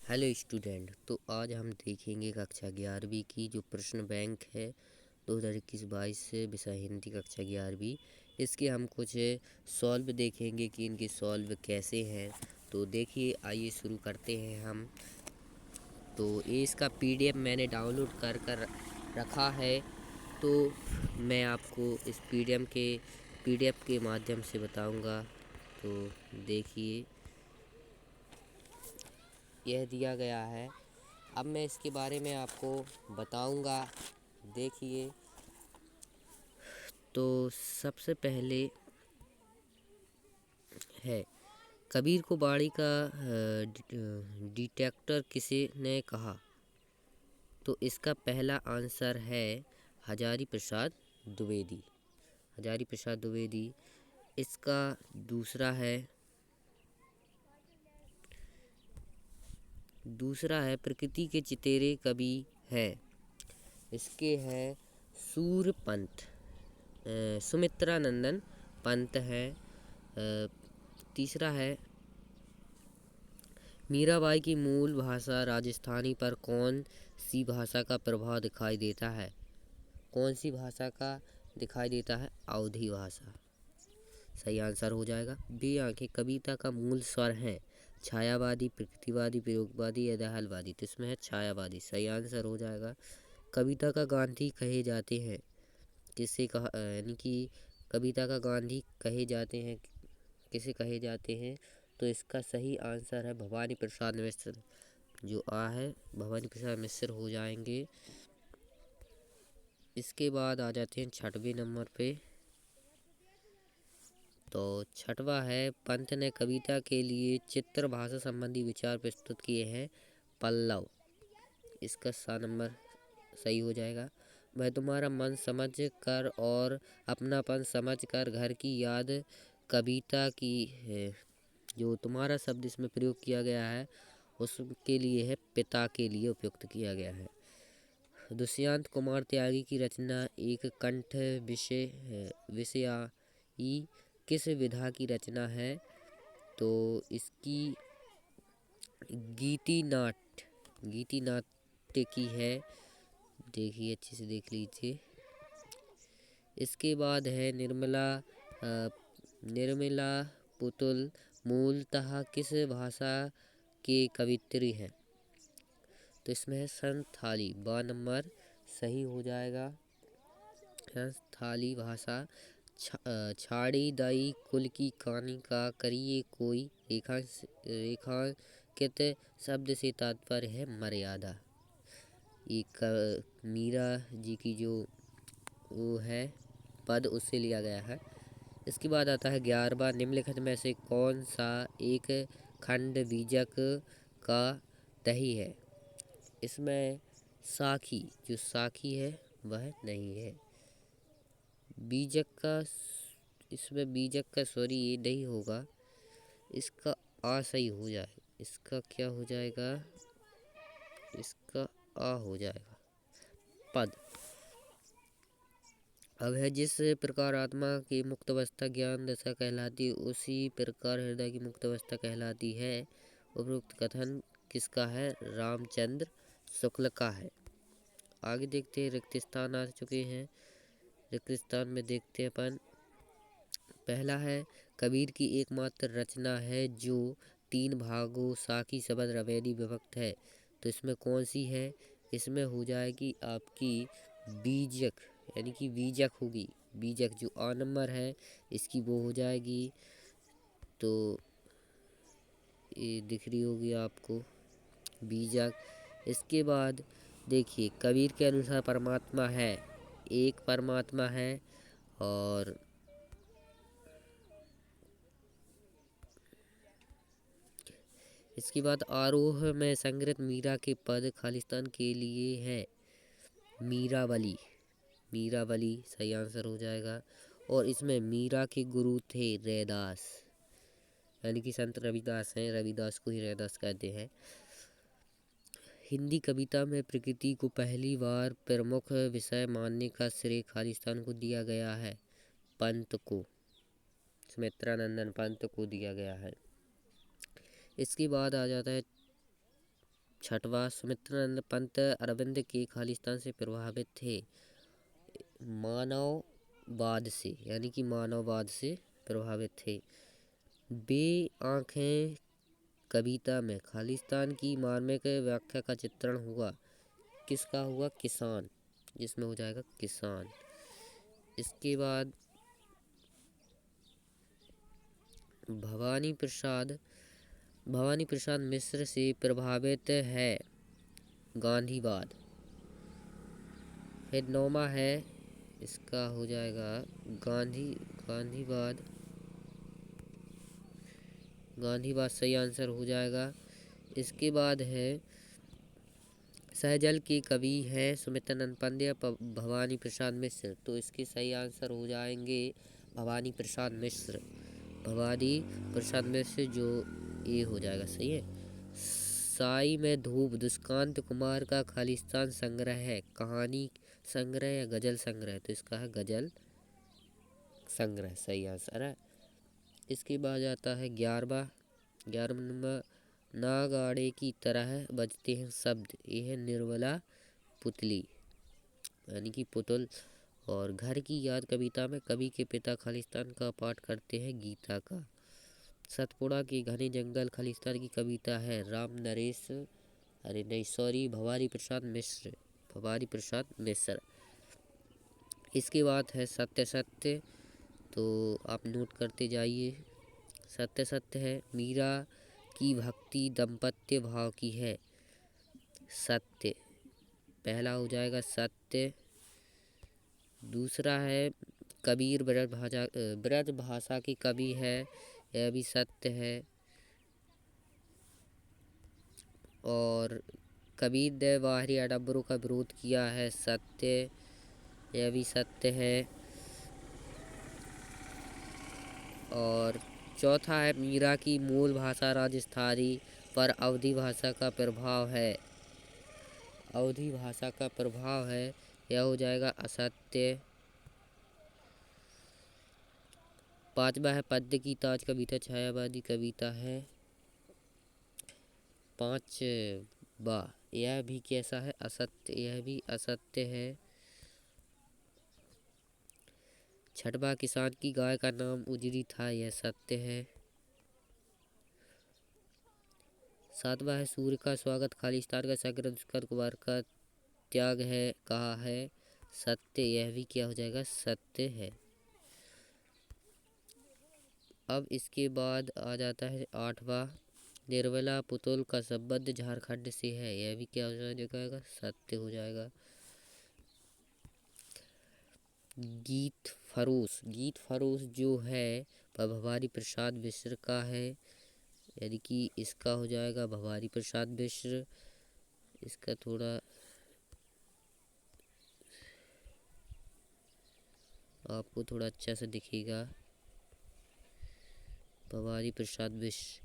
Hello student. तो आज हम देखेंगे कक्षा 11वीं की जो प्रश्न बैंक है 2021-22 से विषय हिंदी कक्षा 11वीं। इसके हम कुछ सॉल्व देखेंगे कि इनके सॉल्व कैसे हैं। तो देखिए, आइए शुरू करते हैं हम। तो ये इसका पीडीएफ मैंने डाउनलोड कर रखा है। तो मैं आपको इस पीडीएफ के माध्यम से बताऊंगा। तो देखिए, यह दिया गया है। अब मैं इसके बारे में आपको बताऊंगा। देखिए, तो सबसे पहले है कबीर को बाड़ी का डिटेक्टर किसे ने कहा। तो इसका पहला आंसर है हजारी प्रसाद द्विवेदी। हजारी प्रसाद द्विवेदी। इसका दूसरा है प्रकृति के चितेरे कवि है। इसके है सूरपंत, सुमित्रा नंदन पंत है। तीसरा है मीराबाई की मूल भाषा राजस्थानी पर कौन सी भाषा का प्रभाव दिखाई देता है। कौन सी भाषा का दिखाई देता है? अवधी भाषा। सही आंसर हो जाएगा। बी आंखें कविता का मूल स्वर है छायावादी, प्रकृतिवादी, प्रयोगवादी या दहलवादी। तो इसमें है छायावादी। सही आंसर हो जाएगा। कविता का गांधी कहे जाते हैं। किसे कहा, यानी कि कविता का गांधी कहे जाते हैं, किसे कहे जाते हैं? तो इसका सही आंसर है भवानी प्रसाद मिश्र। जो है भवानी प्रसाद मिश्र हो जाएंगे। इसके बाद आ जाते हैं छठवें नंबर पे। तो छठवा है पंत ने कविता के लिए चित्र भाषा संबंधी विचार प्रस्तुत किए हैं पल्लव। इसका 7 नंबर सही हो जाएगा। वह तुम्हारा मन समझ कर और अपनापन समझ कर घर की याद कविता की है। जो तुम्हारा शब्द इसमें प्रयोग किया गया है उसके लिए है पिता के लिए उपयुक्त किया गया है। दुष्यंत कुमार त्यागी की रचना एक कंठ विषयाई किस विधा की रचना है? तो इसकी गीति नाट्य की है। देखिए, अच्छे से देख लीजिए। इसके बाद है निर्मला पुतुल मूलतः किस भाषा के कवित्री हैं? तो इसमें है संथाली। 12 नंबर सही हो जाएगा। संथाली भाषा। छाड़ी दाई कुल की कहानी का करिए कोई रेखांकित शब्द से तात्पर्य है मर्यादा। एक मीरा जी की जो वो है पद उससे लिया गया है। इसके बाद आता है 11वां निम्नलिखित में से कौन सा एक खंड बीजक का दही है? इसमें साखी है वह नहीं है। इसमें बीजक का सॉरी ये नहीं होगा। इसका आ सही हो जाए। इसका क्या हो जाएगा? इसका आ हो जाएगा पद। अब है जिस प्रकार आत्मा की मुक्त अवस्था ज्ञान दशा कहलाती उसी प्रकार हृदय की मुक्त अवस्था कहलाती है। उपरोक्त कथन किसका है? रामचंद्र शुक्ल का है। आगे देखते हैं, रिक्त स्थान आ चुके हैं। रिक्त स्थान में देखते हैं अपन। पहला है कबीर की एकमात्र रचना है जो 3 भागों साखी शबद रवेदी विभक्त है। तो इसमें कौन सी है? इसमें हो जाएगी आपकी बीजक, यानी कि बीजक होगी। बीजक जो आ नंबर है इसकी वो हो जाएगी। तो ये दिख रही होगी आपको बीजक। इसके बाद देखिए, कबीर के अनुसार परमात्मा है, एक परमात्मा है। और इसके बाद आरोह में संग्रहित मीरा के पद खालिस्तान के लिए है मीरावली। मीरावली सही आंसर हो जाएगा। और इसमें मीरा के गुरु थे रैदास, यानी कि संत रविदास हैं। रविदास को ही रैदास कहते हैं। हिंदी कविता में प्रकृति को पहली बार प्रमुख विषय मानने का श्रेय खालिस्तान को दिया गया है पंत को, सुमित्रा नंदन पंत को दिया गया है। इसके बाद आ जाता है छठवां, सुमित्रानंद पंत अरविंद के खालिस्तान से प्रभावित थे, मानववाद से, यानी कि मानववाद से प्रभावित थे। बे आँखें कविता में खालिस्तान की मार्मिक व्याख्या का चित्रण हुआ। किसका हुआ? किसान, जिसमें हो जाएगा किसान। इसके बाद भवानी प्रसाद मिश्र से प्रभावित है गांधीवाद। फिर नौमा है, इसका हो जाएगा गांधीवाद सही आंसर हो जाएगा। इसके बाद है सहजल के कवि हैं सुमित्रानंद पंत या भवानी प्रसाद मिश्र, तो इसके सही आंसर हो जाएंगे भवानी प्रसाद मिश्र। जो ये हो जाएगा सही है। साई में धूप दुष्कांत कुमार का खालिस्तान संग्रह है, कहानी संग्रह या गजल संग्रह, तो इसका है गजल संग्रह, सही आंसर है। इसके बाद आता है 11वां नंबर, नागाड़े की तरह बजते हैं शब्द, ये है निर्मला पुतली, यानी कि पुतुल। और घर की याद कविता में कवि के पिता खालिस्तान का पाठ करते हैं गीता का। सतपुड़ा के घने जंगल खालिस्तान की कविता है भवानी प्रसाद मिश्र। इसके बाद है सत्य, तो आप नोट करते जाइए। सत्य है, मीरा की भक्ति दाम्पत्य भाव की है, सत्य पहला हो जाएगा सत्य। दूसरा है कबीर ब्रज भाषा की कवि है, यह भी सत्य है। और कबीर ने बाहरी आडंबरों का विरोध किया है, सत्य, यह भी सत्य है। और चौथा है मीरा की मूल भाषा राजस्थानी पर अवधी भाषा का प्रभाव है, यह हो जाएगा असत्य। पांचवा है पद्य की ताज कविता छायावादी कविता है, पांचवा, यह भी कैसा है? असत्य, यह भी असत्य है। छठवा किसान की गाय का नाम उजरी था, यह सत्य है। सातवां है सूर्य का स्वागत खालिस्तान का संग्रह दुष्कर कुमार का त्याग है, कहा है, सत्य, यह भी क्या हो जाएगा? सत्य है। अब इसके बाद आ जाता है 8वां, निर्मला पुतुल का संबंध झारखंड से है, यह भी क्या हो जाएगा? सत्य हो जाएगा। गीत फरोश जो है वह भवानी प्रसाद मिश्र का है, यानी कि इसका हो जाएगा भवानी प्रसाद मिश्र। इसका थोड़ा आपको थोड़ा अच्छा से दिखेगा, भवानी प्रसाद मिश्र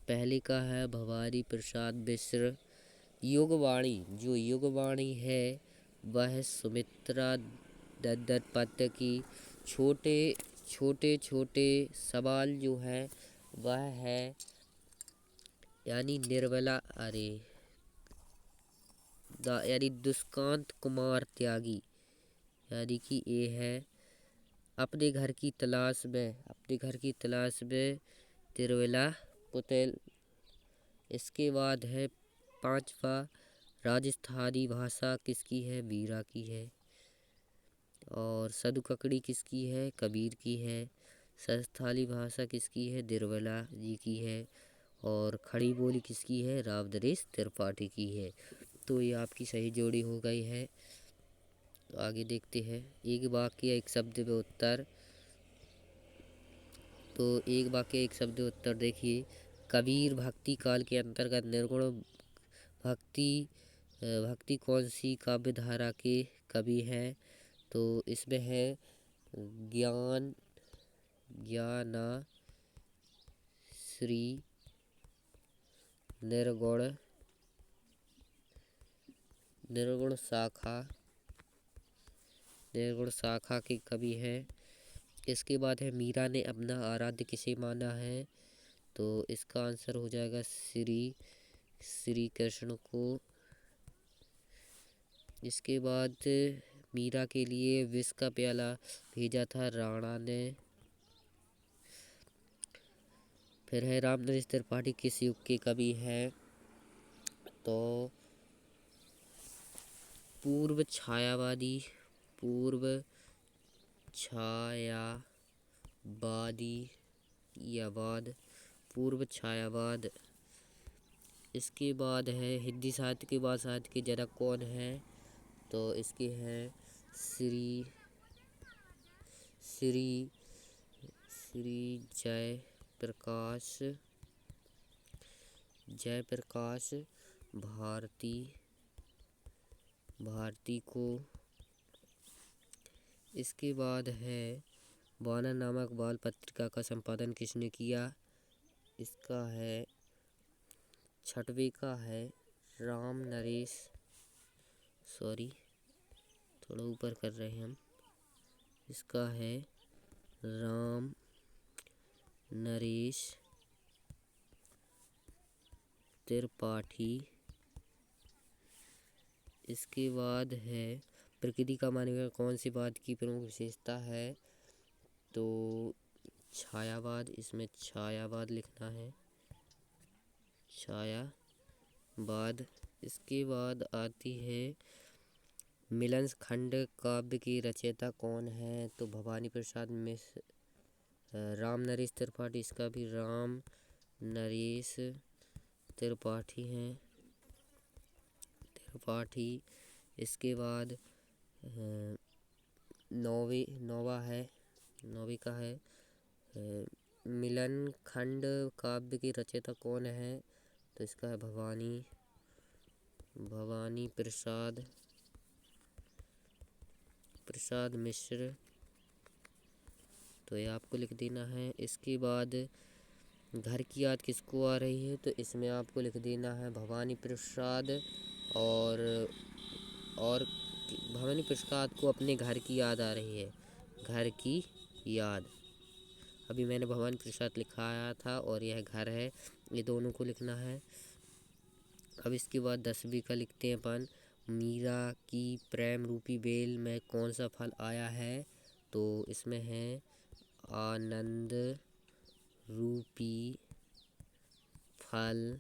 पहले का है भवानी प्रसाद मिश्र। युगवाणी है वह सुमित्रा दत्त पंत की। छोटे सवाल जो है वह है, यानी यानी दुष्कांत कुमार त्यागी, यानी कि ये है अपने घर की तलाश में निर्मला पुतुल। इसके बाद है 5वां, राजस्थानी भाषा किसकी है? मीरा की है। और सदु ककड़ी किसकी है? कबीर की है। संस्थाली भाषा किसकी है? निर्मला जी की है। और खड़ी बोली किसकी है? राव नरेश त्रिपाठी की है। तो ये आपकी सही जोड़ी हो गई है। तो आगे देखते हैं एक वाक्य एक शब्द में उत्तर। तो एक वाक्य एक शब्द उत्तर देखिए, कबीर भक्ति काल के अंतर्गत निर्गुण भक्ति कौन सी काव्य धारा के कवि हैं? तो इसमें है ज्ञानाश्री निर्गुण शाखा के कवि हैं। इसके बाद है मीरा ने अपना आराध्य किसे माना है? तो इसका आंसर हो जाएगा श्री श्री कृष्ण को। इसके बाद मीरा के लिए विष का प्याला भेजा था राणा ने। फिर है रामनरेश त्रिपाठी किस युग के कवि है? तो पूर्व छायावादी, पूर्व छायावादी या वाद, पूर्व छायावाद। इसके बाद है हिंदी साहित्य के बाद साहित्य के जनक कौन है? तो इसके हैं श्री श्री श्री जयप्रकाश भारती को। इसके बाद है वानर नामक बाल पत्रिका का संपादन किसने किया? इसका है छठवें का है राम नरेश, सॉरी थोड़ा ऊपर कर रहे हैं हम। इसका है राम नरेश त्रिपाठी। इसके बाद है प्रकृति का मानवीय कौन सी बात की प्रमुख विशेषता है? तो छायावाद, इसमें छायावाद लिखना है, छायावाद। इसके बाद आती है मिलन खंड काव्य की रचयिता कौन है? तो भवानी प्रसाद मिश्र, राम नरेश त्रिपाठी। इसका भी राम नरेश त्रिपाठी हैं, त्रिपाठी। इसके बाद नौवीं का है मिलन खंड काव्य की रचयिता कौन है? तो इसका है भवानी प्रसाद मिश्र। तो ये आपको लिख देना है। इसके बाद घर की याद किसको आ रही है? तो इसमें आपको लिख देना है भवानी प्रसाद और भवानी प्रसाद को अपने घर की याद आ रही है, घर की याद। अभी मैंने भवानी प्रसाद लिखाया था और यह घर है, ये दोनों को लिखना है। अब इसके बाद 10वीं का लिखते हैं अपन, मीरा की प्रेम रूपी बेल में कौन सा फल आया है? तो इसमें है आनंद रूपी फल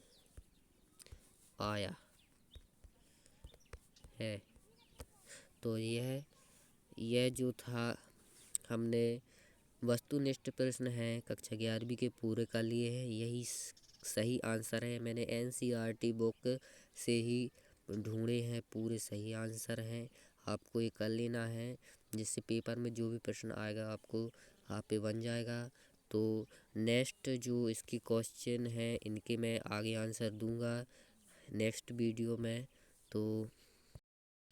आया है। तो यह जो था हमने वस्तुनिष्ठ प्रश्न है कक्षा 11वीं के पूरे कर लिए हैं। यही सही आंसर है, मैंने NCERT बुक से ही ढूंढे हैं, पूरे सही आंसर हैं। आपको ये कर लेना है, जिससे पेपर में जो भी प्रश्न आएगा आपको आप पे बन जाएगा। तो नेक्स्ट जो इसकी क्वेश्चन है इनके मैं आगे आंसर दूंगा नेक्स्ट वीडियो में। तो